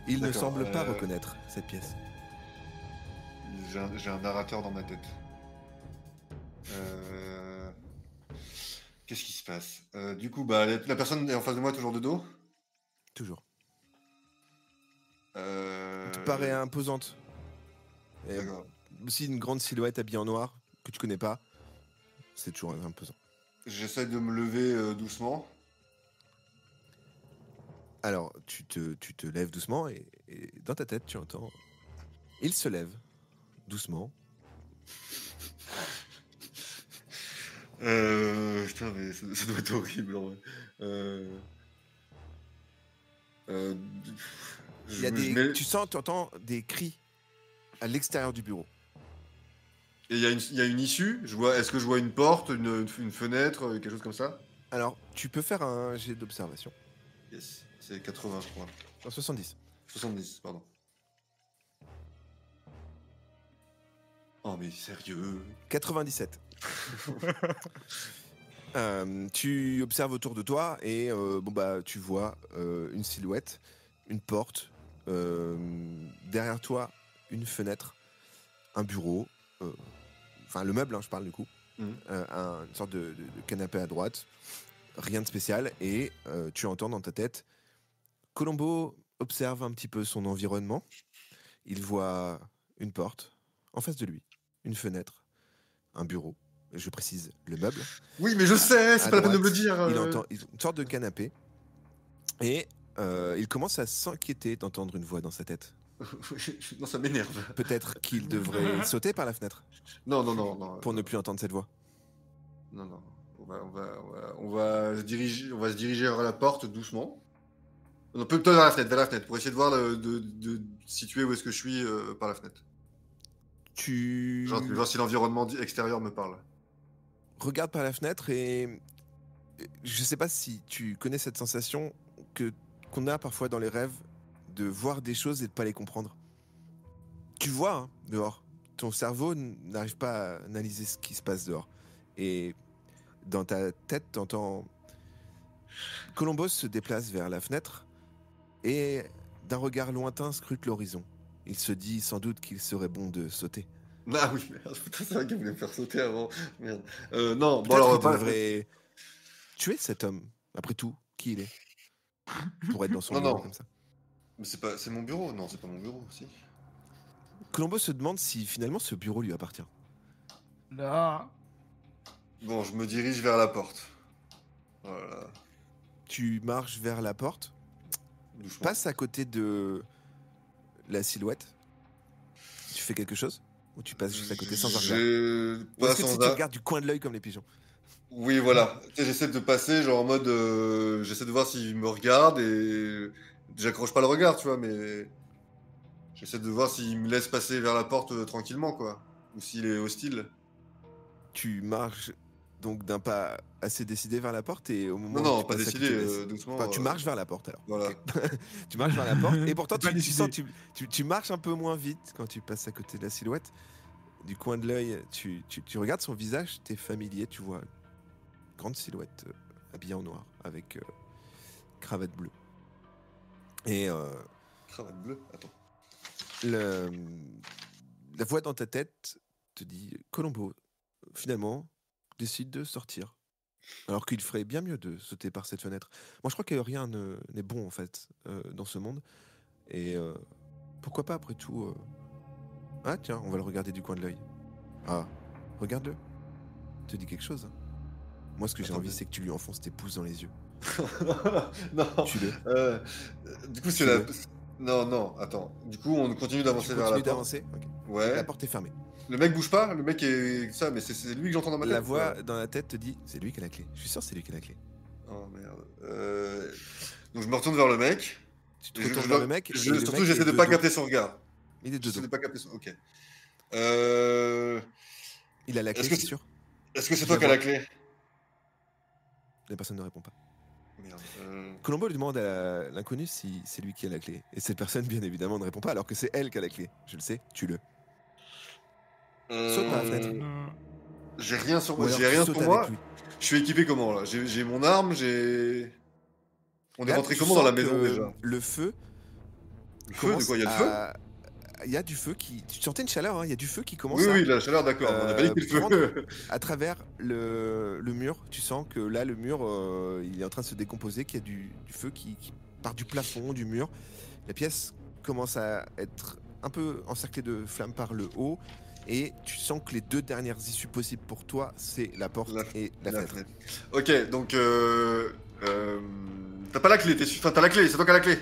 Il ne D'accord, semble pas reconnaître cette pièce. J'ai un narrateur dans ma tête. Qu'est-ce qui se passe? Du coup, la personne est en face de moi, toujours de dos. Toujours. Elle te paraît imposante. Et D'accord. aussi une grande silhouette habillée en noir que tu connais pas. C'est toujours imposant. J'essaie de me lever doucement. Alors, tu te lèves doucement et dans ta tête, tu entends... Il se lève doucement. Putain, mais ça doit être horrible en vrai. Tu entends des cris à l'extérieur du bureau. Et il y a une issue. Est-ce que je vois une porte, une fenêtre, quelque chose comme ça? Alors, tu peux faire un jet d'observation. Yes, c'est 80, je crois. En 70. 70, pardon. Oh, mais sérieux? 97. Tu observes autour de toi et tu vois une silhouette, une porte, derrière toi une fenêtre, un bureau, enfin le meuble, hein, je parle du coup, Mhm. une sorte de canapé à droite, rien de spécial, et tu entends dans ta tête, Colombo observe un petit peu son environnement, il voit une porte en face de lui, une fenêtre, un bureau, et je précise le meuble. Oui, mais je sais, c'est À pas la peine de me le droite, dire. il entend une sorte de canapé, et il commence à s'inquiéter d'entendre une voix dans sa tête. Non, ça m'énerve. Peut-être qu'il devrait sauter par la fenêtre Non, non, non, non. pour ne plus entendre cette voix. Non, non. On va se diriger vers la porte doucement. Non, plutôt vers la fenêtre, pour essayer de voir, de situer où est-ce que je suis par la fenêtre. Tu Genre si l'environnement extérieur me parle. regardes par la fenêtre et je sais pas si tu connais cette sensation qu'on a parfois dans les rêves de voir des choses et de pas les comprendre. Tu vois hein, dehors. Ton cerveau n'arrive pas à analyser ce qui se passe dehors. Et dans ta tête, t'entends Columbus se déplace vers la fenêtre et d'un regard lointain scrute l'horizon. Il se dit sans doute qu'il serait bon de sauter. Ah oui, merde, putain, c'est vrai qu'il voulait me faire sauter avant. Merde. Non, bon Peut-être alors on va qu'il pas. devrait tuer cet homme. Après tout, qui il est pour être dans son Non, bureau non. comme ça. Mais c'est mon bureau. Non, c'est pas mon bureau, si. Colombo se demande si finalement ce bureau lui appartient. Là. Bon, je me dirige vers la porte. Voilà. Tu marches vers la porte, Doucement. passes à côté de la silhouette. Tu fais quelque chose ou tu passes juste à côté sans un regard? Ou Pas est-ce que sans si tu regardes du coin de l'œil comme les pigeons? Oui, voilà. Tu sais, j'essaie de passer, genre en mode. J'essaie de voir s'il me regarde et. J'accroche pas le regard, tu vois, mais. J'essaie de voir s'il me laisse passer vers la porte tranquillement, quoi. Ou s'il est hostile. Tu marches donc d'un pas assez décidé vers la porte et au moment Non, où non, tu pas passes à décidé, côté de la- doucement. Enfin, tu marches vers la porte alors. Voilà. Ok. Tu marches vers la porte et pourtant Pas tu décidé. sens tu marches un peu moins vite quand tu passes à côté de la silhouette. Du coin de l'œil, tu regardes son visage, t'es familier, tu vois une grande silhouette habillée en noir avec cravate bleue. Et Cravate bleue. Attends. la voix dans ta tête te dit Colombo, finalement, décide de sortir. Alors qu'il ferait bien mieux de sauter par cette fenêtre. Moi, je crois que rien n'est bon, en fait, dans ce monde. Et pourquoi pas, après tout... Ah, tiens, on va le regarder du coin de l'œil. Ah, regarde-le. Te dit quelque chose. Hein. Moi, ce que j'ai Attends, envie, mais- c'est que tu lui enfonces tes pouces dans les yeux. Non. Tue-le. Du coup, c'est Tu la. veux Non, non, attends. Du coup, on continue Tu d'avancer vers la continues porte. d'avancer. Ok. Ouais. La porte est fermée. Le mec bouge pas. Le mec est ça, mais c'est lui que j'entends dans ma tête. La voix Ouais. dans la tête te dit c'est lui qui a la clé. Je suis sûr que c'est lui qui a la clé. Oh merde. Donc je me retourne vers le mec. Tu te Et retournes vers le mec. et le surtout, mec j'essaie est de de pas dos. capter son regard. Il est de J'essaie dos. de pas capter son. Ok. Il a la clé, Est-ce que c'est sûr. Est-ce que c'est Je toi la qui as la vois. clé? La personne ne répond pas. Merde. Colombo lui demande à l'inconnu si c'est lui qui a la clé. Et cette personne, bien évidemment, ne répond pas alors que c'est elle qui a la clé. Je le sais, tue-le. Saute par la fenêtre. J'ai rien sur Ou moi. alors J'ai tu rien sautes sur avec moi. lui. Je suis équipé comment là? J'ai mon arme. On est Là, rentré tu comment dans la sens maison que déjà? le feu. Le feu, de quoi? Il y a le feu? Il y a du feu qui. Tu sentais une chaleur, hein, il y a du feu qui commence Oui, à. oui, la chaleur, d'accord. On a pas dit que le prendre feu. à travers le mur. Tu sens que là, le mur, il est en train de se décomposer, qu'il y a du feu qui part du plafond, du mur. La pièce commence à être un peu encerclée de flammes par le haut. Et tu sens que les deux dernières issues possibles pour toi, c'est la porte et la fenêtre. Ok, donc t'as pas la clé, enfin t'as la clé, c'est toi qui as la clé.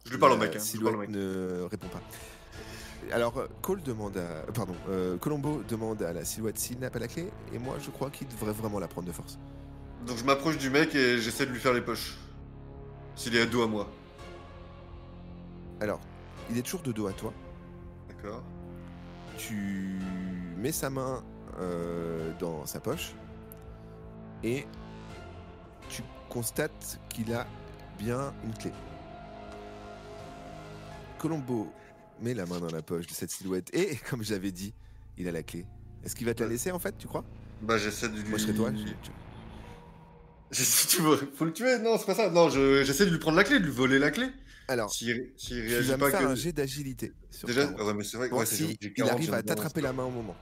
Je lui parle au mec. La Hein, je lui parle au silhouette mec. ne répond pas. Alors, Colombo demande à la silhouette s'il n'a pas la clé, et moi je crois qu'il devrait vraiment la prendre de force. Donc je m'approche du mec et j'essaie de lui faire les poches. S'il est à dos à moi. Alors, il est toujours de dos à toi. D'accord. Tu mets sa main dans sa poche et tu constates qu'il a bien une clé. Colombo met la main dans la poche de cette silhouette et, comme j'avais dit, il a la clé. Est-ce qu'il va te la laisser en fait, tu crois? Bah j'essaie de lui. Moi je serais toi. Tu veux... Faut le tuer? Non, c'est pas ça. Non, j'essaie de lui prendre la clé, de lui voler la clé. Alors, S'il tu réagit vas me pas faire que. un jet d'agilité. Sur Déjà, 40. ouais, mais c'est vrai que Voir ouais, c'est si j'ai il 40, arrive à j'ai t'attraper 11. la main au moment.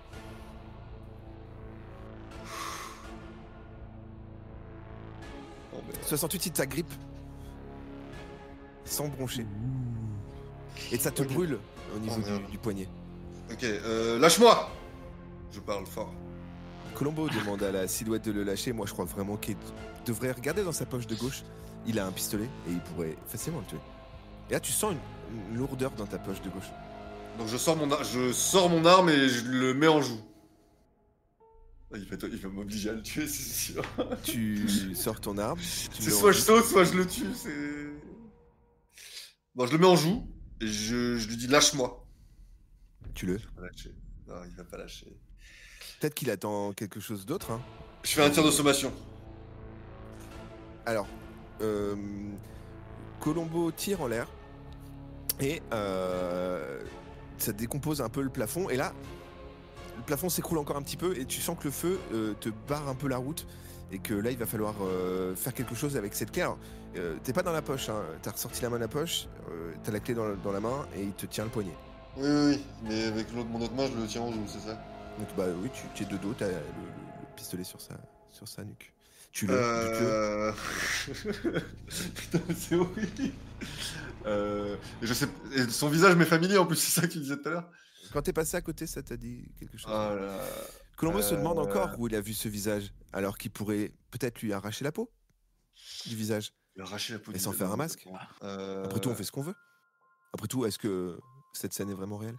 Oh, merde. 68, il t'agrippe sans broncher. Et ça te Ok. brûle au niveau Oh, merde. du poignet. Ok, lâche-moi. Je parle fort. Colombo demande à la silhouette de le lâcher. Moi, je crois vraiment qu'il devrait regarder dans sa poche de gauche. Il a un pistolet et il pourrait facilement le tuer. Et là, tu sens une lourdeur dans ta poche de gauche. Donc je sors mon arme et je le mets en joue. Ah, il va m'obliger à le tuer, c'est sûr. Tu sors ton arme. Tu C'est mets en soit je joue. saute, soit je le tue. Bon, je le mets en joue et je lui dis lâche-moi. Tu le. Il va pas lâcher. Non, il va pas lâcher. Peut-être qu'il attend quelque chose d'autre. Hein. Je fais un tir de sommation. Alors, Colombo tire en l'air et ça décompose un peu le plafond. Et là, le plafond s'écroule encore un petit peu et tu sens que le feu te barre un peu la route et que là, il va falloir faire quelque chose avec cette clé. Alors, t'es pas dans la poche, hein. T'as ressorti la main de la poche, t'as la clé dans la main et il te tient le poignet. Oui, mais avec mon autre main, je le tiens en joue, c'est ça. Donc, bah oui, tu es de dos, t'as le pistolet sur sa nuque. Tu le. Putain, c'est horrible. Et je sais, et son visage m'est familier en plus, c'est ça que tu disais tout à l'heure. Quand t'es passé à côté, ça t'a dit quelque chose? Oh là. Colombo se demande encore où il a vu ce visage, alors qu'il pourrait peut-être lui arracher la peau du visage. Il a arraché la peau Et s'en faire un masque. Après tout, on fait ce qu'on veut. Après tout, est-ce que cette scène est vraiment réelle?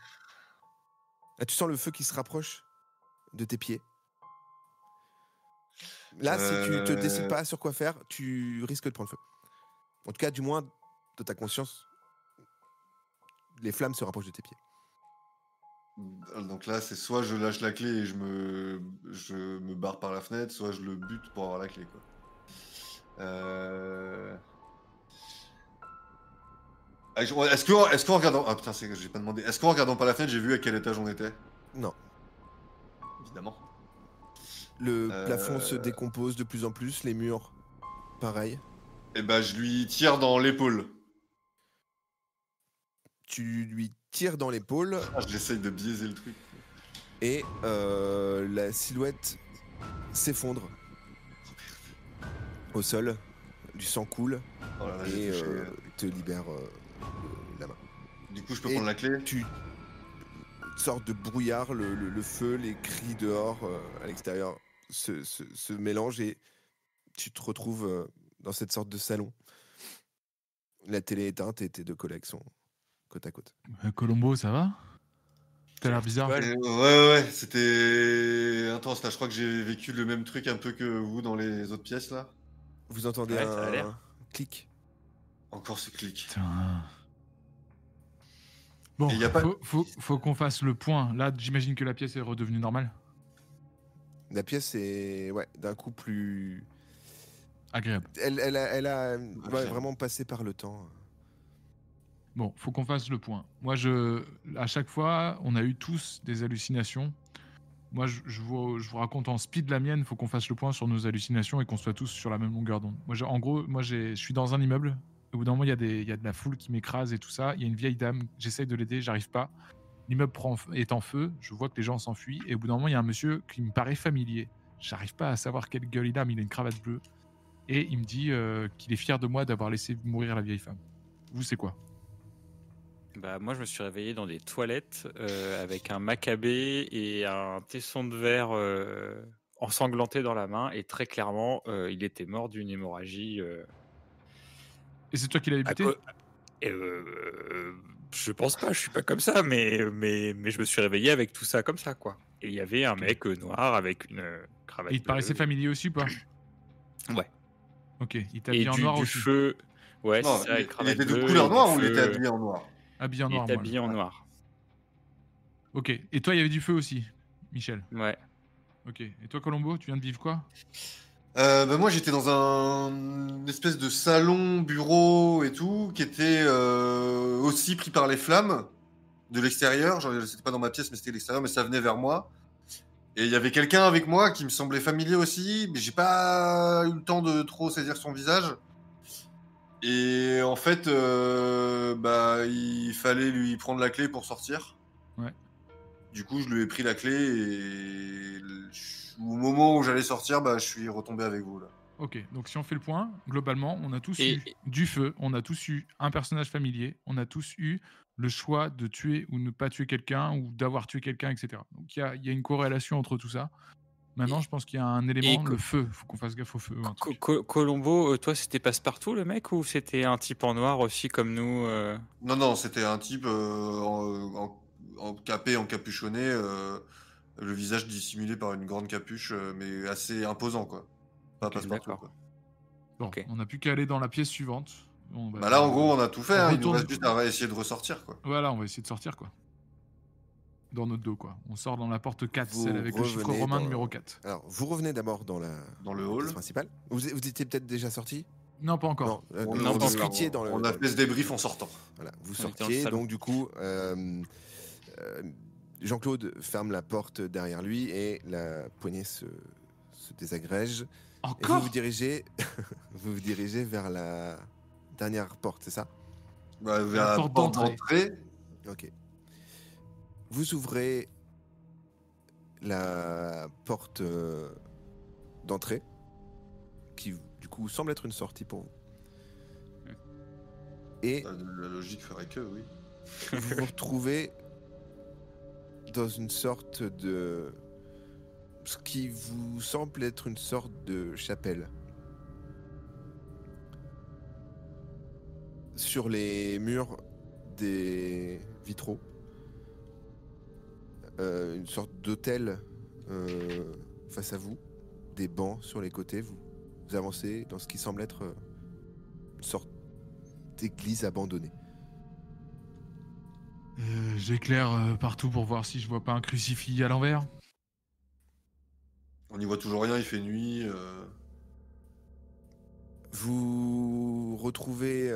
Là, tu sens le feu qui se rapproche de tes pieds. Là, si tu te décides pas sur quoi faire, tu risques de prendre feu. En tout cas, du moins, de ta conscience, les flammes se rapprochent de tes pieds. Donc là, c'est soit je lâche la clé et je me barre par la fenêtre, soit je le bute pour avoir la clé, quoi. Est-ce qu'en regardant... Ah putain, j'ai pas demandé. Est-ce qu'en regardant par la fenêtre, j'ai vu à quel étage on était? Non. Évidemment. Le plafond se décompose de plus en plus, les murs, pareil. Et bah, je lui tire dans l'épaule. Tu lui tires dans l'épaule Ah, j'essaye de biaiser le truc. et la silhouette s'effondre au sol, du sang coule Oh là là, et j'ai touché. te libère la main. Du coup, je peux Et prendre la clé. Tu sortes de brouillard, le feu, les cris dehors, à l'extérieur se mélangent et tu te retrouves dans cette sorte de salon. La télé éteinte et tes deux collègues sont côte à côte. Colombo, ça va? T'as l'air bizarre. Ouais, c'était intense là. Je crois que j'ai vécu le même truc un peu que vous dans les autres pièces là. Vous entendez Ouais, ça a un l'air. clic. Encore ce clic. Putain. Bon, Et y a pas- faut qu'on fasse le point. Là, j'imagine que la pièce est redevenue normale. La pièce est d'un coup plus... Agréable. Elle a Agréable. vraiment passé par le temps. Bon, faut qu'on fasse le point. Moi, à chaque fois, on a eu tous des hallucinations. Moi, je vous raconte en speed la mienne. Faut qu'on fasse le point sur nos hallucinations et qu'on soit tous sur la même longueur d'onde. En gros, je suis dans un immeuble. Au bout d'un moment, il y a de la foule qui m'écrase et tout ça. Il y a une vieille dame. J'essaye de l'aider, j'arrive pas. L'immeuble est en feu. Je vois que les gens s'enfuient. Et au bout d'un moment, il y a un monsieur qui me paraît familier. J'arrive pas à savoir quelle gueule il a, mais il a une cravate bleue. Et il me dit qu'il est fier de moi d'avoir laissé mourir la vieille femme. Vous, c'est quoi? Bah, moi, je me suis réveillé dans des toilettes avec un macabé et un tesson de verre ensanglanté dans la main. Et très clairement, il était mort d'une hémorragie. Et c'est toi qui l'avais buté? Je pense pas, je suis pas comme ça, mais je me suis réveillé avec tout ça comme ça, quoi. Et il y avait un mec noir avec une cravate. Et il te paraissait familier aussi ou pas? Ouais. Ok, il t'a Et habillé en noir du aussi. feu. Ouais, Non, c'est ça. il était de couleur noire ou il était habillé habillé en noir? Habillé en Il noir, était moi. habillé en noir. Ok, et toi, il y avait du feu aussi, Michel. Ouais. Ok, et toi, Colombo, tu viens de vivre quoi? Bah moi j'étais dans une espèce de salon, bureau et tout, qui était aussi pris par les flammes de l'extérieur. Genre, c'était pas dans ma pièce, mais c'était l'extérieur, mais ça venait vers moi. Et il y avait quelqu'un avec moi qui me semblait familier aussi, mais j'ai pas eu le temps de trop saisir son visage. Et en fait, bah, il fallait lui prendre la clé pour sortir. Ouais. Du coup, je lui ai pris la clé et au moment où j'allais sortir, bah, je suis retombé avec vous là. Ok, donc si on fait le point, globalement, on a tous Et- eu du feu, on a tous eu un personnage familier, on a tous eu le choix de tuer ou ne pas tuer quelqu'un ou d'avoir tué quelqu'un, etc. Donc il y a une corrélation entre tout ça. Maintenant, Et- je pense qu'il y a un élément, le feu. Faut qu'on fasse gaffe au feu. Un truc. Colombo, toi, c'était Passepartout le mec ou c'était un type en noir aussi comme nous Non, c'était un type en capé, encapuchonné, le visage dissimulé par une grande capuche, mais assez imposant, quoi. Pas Ok, passe-partout, d'accord. quoi. Bon, Ok. on n'a plus qu'à aller dans la pièce suivante. Bon, Bah là, en gros, on a tout fait, on hein, il nous retourne- reste juste à essayer de ressortir, quoi. Voilà, on va essayer de sortir, quoi. Dans notre dos, quoi. On sort dans la porte 4, Vous celle avec le chiffre revenez romain dans- numéro 4. Alors, vous revenez d'abord dans le hall. pièce principale. Vous étiez peut-être déjà sorti? Non, pas encore. Non, Non, vous pas discutiez dans le. On a fait ce débrief en sortant. Voilà, vous On était dans le sortiez, salon. donc du coup, Jean-Claude ferme la porte derrière lui et la poignée se désagrège. Et vous Encore vous dirigez, vous vous dirigez vers la dernière porte, c'est ça? Bah, vers La la porte porte d'entrée. d'entrée. Ok. Vous ouvrez la porte d'entrée, qui du coup semble être une sortie pour vous. Et La logique ferait que, oui. vous vous retrouvez dans une sorte de... ce qui vous semble être une sorte de chapelle. Sur les murs des vitraux, une sorte d'hôtel face à vous, des bancs sur les côtés, vous avancez dans ce qui semble être une sorte d'église abandonnée. J'éclaire partout pour voir si je vois pas un crucifix à l'envers. On n'y voit toujours rien, il fait nuit. Vous retrouvez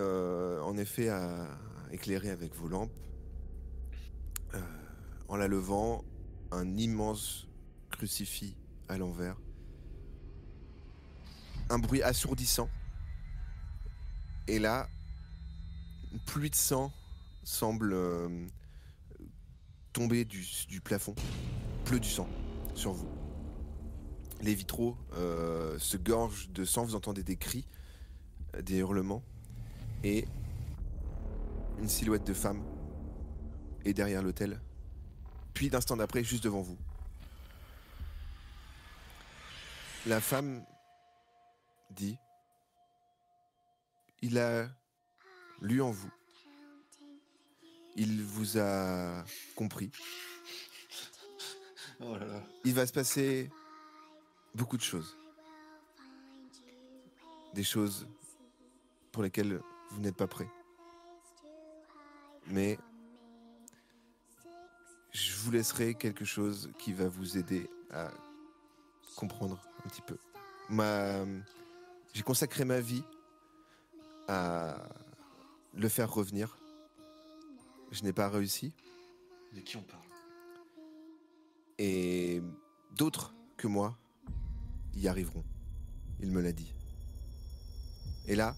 en effet à éclairer avec vos lampes, en la levant, un immense crucifix à l'envers. Un bruit assourdissant. Et là, une pluie de sang semble tomber du plafond. Pleut du sang sur vous. Les vitraux se gorgent de sang, vous entendez des cris, des hurlements, et une silhouette de femme est derrière l'autel, puis d'instant d'après, juste devant vous. La femme dit: il a lu en vous. Il vous a compris. Oh là là. Il va se passer beaucoup de choses. Des choses pour lesquelles vous n'êtes pas prêt. Mais je vous laisserai quelque chose qui va vous aider à comprendre un petit peu. J'ai consacré ma vie à le faire revenir. Je n'ai pas réussi. De qui on parle? Et d'autres que moi y arriveront. Il me l'a dit. Et là,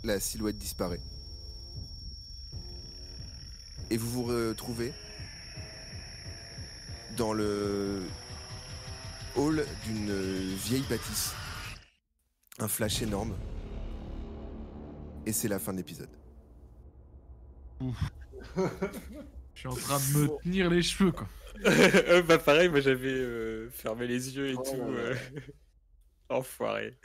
la silhouette disparaît. Et vous vous retrouvez dans le hall d'une vieille bâtisse. Un flash énorme. Et c'est la fin de l'épisode. Je suis en train de me tenir les cheveux, quoi. Bah pareil, moi j'avais fermé les yeux et Oh tout. là là. Enfoiré.